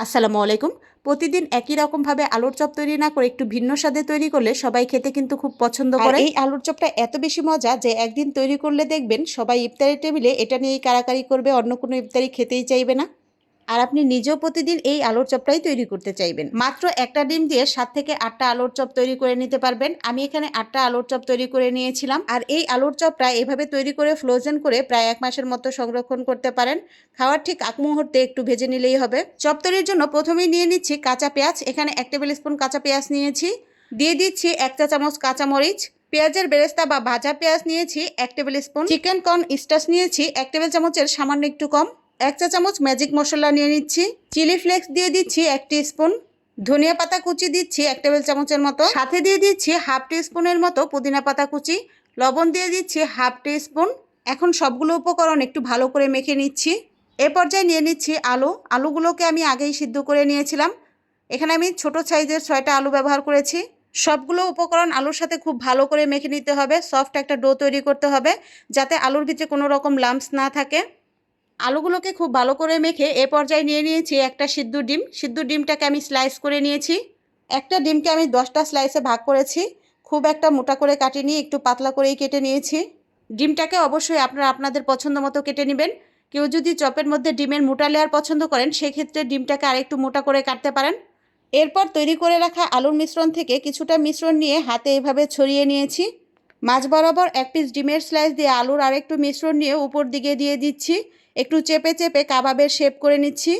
আসসালামু আলাইকুম। প্রতিদিন একই রকমভাবে আলুর চপ তৈরি না করে একটু ভিন্ন স্বাদে তৈরি করলে সবাই খেতে কিন্তু খুব পছন্দ করে। এই আলুর চপটা এত বেশি মজা যে একদিন তৈরি করলে দেখবেন সবাই ইফতারের টেবিলে এটা নিয়েই কাড়াকাড়ি করবে, অন্য কোনো ইফতারি খেতেই চাইবে না। আর আপনি নিজেও প্রতিদিন এই আলুর চপটাই তৈরি করতে চাইবেন। মাত্র একটা ডিম দিয়ে 7 থেকে 8টা আলুর চপ তৈরি করে নিতে পারবেন। আমি এখানে 8টা আলুর চপ তৈরি করে নিয়েছিলাম। আর এই আলুর চপটা এভাবে তৈরি করে ফ্রোজেন করে প্রায় 1 মাসের মতো সংরক্ষণ করতে পারেন। খাওয়ার ঠিক আগ মুহূর্তে একটু ভেজে নিলেই হবে। চপ তৈরির জন্য প্রথমেই নিয়ে নিচ্ছি কাঁচা পেঁয়াজ। এখানে 1 টেবিল স্পুন কাঁচা পেঁয়াজ নিয়েছি। দিয়ে দিচ্ছি 1 চা চামচ কাঁচামরিচ। পেঁয়াজের বেরেস্তা বা ভাজা পেঁয়াজ নিয়েছি 1 table spoon. Chicken corn starch নিয়েছি 1 টেবিল চামচের সামান্য একটু কম। 1 চা চামচ ম্যাজিক মশলা নিয়ে নিচ্ছি। চিলি ফ্লেক্স দিয়ে দিচ্ছি 1 টিস্পুন। ধনিয়া পাতা কুচি দিচ্ছি 1 টেবিল চামচের মতো। সাথে দিয়ে দিচ্ছি হাফ টিস্পুনের মতো পুদিনা পাতা কুচি। লবণ দিয়ে দিচ্ছি হাফ টিস্পুন। এখন সবগুলো উপকরণ একটু ভালো করে মেখে নিচ্ছি। এ পর্যায়ে নিয়ে নিচ্ছি আলুগুলোকে আমি আগেই সিদ্ধ করে নিয়েছিলাম। এখানে আমি ছোট সাইজের 6টা আলু ব্যবহার করেছি। সবগুলো উপকরণ আলুর সাথে খুব ভালো করে মেখে নিতে হবে। সফট একটা ডো তৈরি করতে হবে যাতে আলুর ভিতরে কোনো রকম লাম্পস না থাকে। আলুগুলোকে খুব ভালো করে মেখে এ পর্যায়ে নিয়ে নিয়েছি একটা সিদ্ধ ডিম। সিদ্ধ ডিমটাকে আমি স্লাইস করে নিয়েছি। একটা ডিমকে আমি 10টা স্লাইসে ভাগ করেছি। খুব একটা মোটা করে কাটিনি, একটু পাতলা করেই কেটে নিয়েছি। ডিমটাকে অবশ্যই আপনারা আপনাদের পছন্দ মতো কেটে নেবেন। কেউ যদি চপের মধ্যে ডিমের মোটা লেয়ার পছন্দ করেন সেক্ষেত্রে ডিমটাকে আরেকটু মোটা করে কাটতে পারেন। এরপর তৈরি করে রাখা আলুর মিশ্রণ থেকে কিছুটা মিশ্রণ নিয়ে হাতে এভাবে ছড়িয়ে নিয়েছি। মাঝ বরাবর 1 পিস ডিমের স্লাইস দিয়ে আলুর আরেকটু মিশ্রণ নিয়ে উপর দিকে দিয়ে দিচ্ছি। একটু চেপে চেপে কাবাবের শেপ করে নিচ্ছি।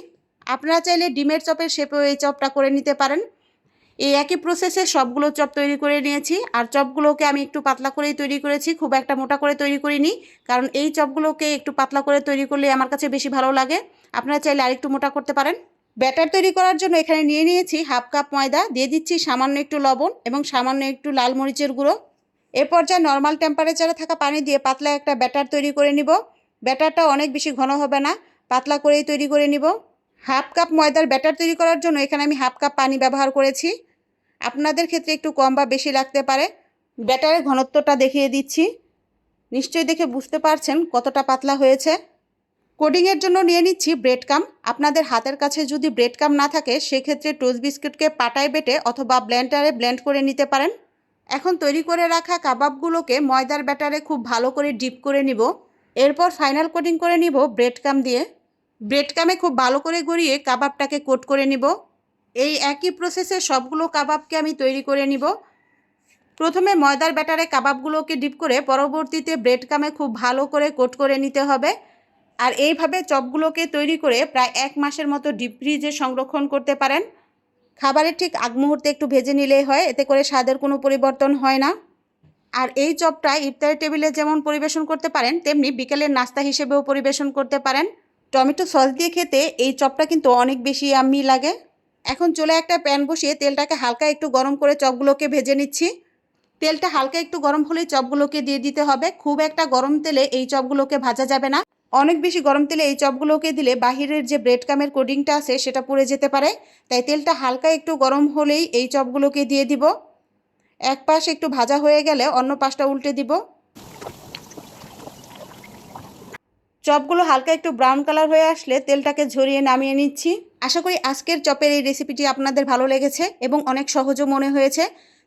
আপনারা চাইলে ডিমের চপের শেপেও এই চপটা করে নিতে পারেন। এই একই প্রসেসে সবগুলো চপ তৈরি করে নিয়েছি। আর চপগুলোকে আমি একটু পাতলা করেই তৈরি করেছি, খুব একটা মোটা করে তৈরি করিনি, কারণ এই চপগুলোকে একটু পাতলা করে তৈরি করলে আমার কাছে বেশি ভালো লাগে। আপনারা চাইলে আরেকটু মোটা করতে পারেন। ব্যাটার তৈরি করার জন্য এখানে নিয়ে নিয়েছি হাফ কাপ ময়দা। দিয়ে দিচ্ছি সামান্য একটু লবণ এবং সামান্য একটু লাল মরিচের গুঁড়ো। এ পর্যায়ে নর্মাল টেম্পারেচারে থাকা পানি দিয়ে পাতলা একটা ব্যাটার তৈরি করে নিব। ব্যাটারটা অনেক বেশি ঘন হবে না, পাতলা করেই তৈরি করে নিব। হাফ কাপ ময়দার ব্যাটার তৈরি করার জন্য এখানে আমি হাফ কাপ পানি ব্যবহার করেছি। আপনাদের ক্ষেত্রে একটু কম বা বেশি লাগতে পারে। ব্যাটারের ঘনত্বটা দেখিয়ে দিচ্ছি। নিশ্চয়ই দেখে বুঝতে পারছেন কতটা পাতলা হয়েছে। কোডিংয়ের জন্য নিয়ে নিচ্ছি ব্রেড কাম। আপনাদের হাতের কাছে যদি ব্রেড কাম না থাকে সেক্ষেত্রে টোস্ট বিস্কুটকে পাটায় বেটে অথবা ব্লেন্ডারে ব্লেন্ড করে নিতে পারেন। এখন তৈরি করে রাখা কাবাবগুলোকে ময়দার ব্যাটারে খুব ভালো করে ডিপ করে নিব। এরপর ফাইনাল কোটিং করে নিব ব্রেড কাম দিয়ে। ব্রেড কামে খুব ভালো করে গড়িয়ে কাবাবটাকে কোট করে নিব। এই একই প্রসেসে সবগুলো কাবাবকে আমি তৈরি করে নিব। প্রথমে ময়দার ব্যাটারে কাবাবগুলোকে ডিপ করে পরবর্তীতে ব্রেড কামে খুব ভালো করে কোট করে নিতে হবে। আর এইভাবে চপগুলোকে তৈরি করে প্রায় 1 মাসের মতো ডিপ ফ্রিজে সংরক্ষণ করতে পারেন। খাবারের ঠিক আগ মুহূর্তে একটু ভেজে নিলেই হয়, এতে করে স্বাদের কোনো পরিবর্তন হয় না। আর এই চপটা ইফতারের টেবিলে যেমন পরিবেশন করতে পারেন তেমনি বিকেলের নাস্তা হিসেবেও পরিবেশন করতে পারেন। টমেটো সস দিয়ে খেতে এই চপটা কিন্তু অনেক বেশি ইয়াম্মি লাগে। এখন চলে একটা প্যান বসিয়ে তেলটাকে হালকা একটু গরম করে চপগুলোকে ভেজে নিচ্ছি। তেলটা হালকা একটু গরম হলেই চপগুলোকে দিয়ে দিতে হবে। খুব একটা গরম তেলে এই চপগুলোকে ভাজা যাবে না। অনেক বেশি গরম তেলে এই চপগুলোকে দিলে বাহিরের যে ব্রেড কামের কোডিংটা আছে সেটা পুড়ে যেতে পারে। তাই তেলটা হালকা একটু গরম হলেই এই চপগুলোকে দিয়ে দিব। এক পাশ একটু ভাজা হয়ে গেলে অন্য পাশটা উল্টে দিব। চপগুলো হালকা একটু ব্রাউন কালার হয়ে আসলে তেলটাকে ঝরিয়ে নামিয়ে নিচ্ছি। আশা করি আজকের চপের এই রেসিপিটি আপনাদের ভালো লেগেছে এবং অনেক সহজও মনে হয়েছে।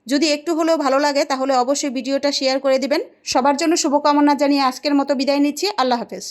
যদি একটু হলেও ভালো লাগে তাহলে অবশ্যই ভিডিওটা শেয়ার করে দিবেন। সবার জন্য শুভকামনা জানিয়ে আজকের মতো বিদায় নিচ্ছি। আল্লাহ হাফেজ।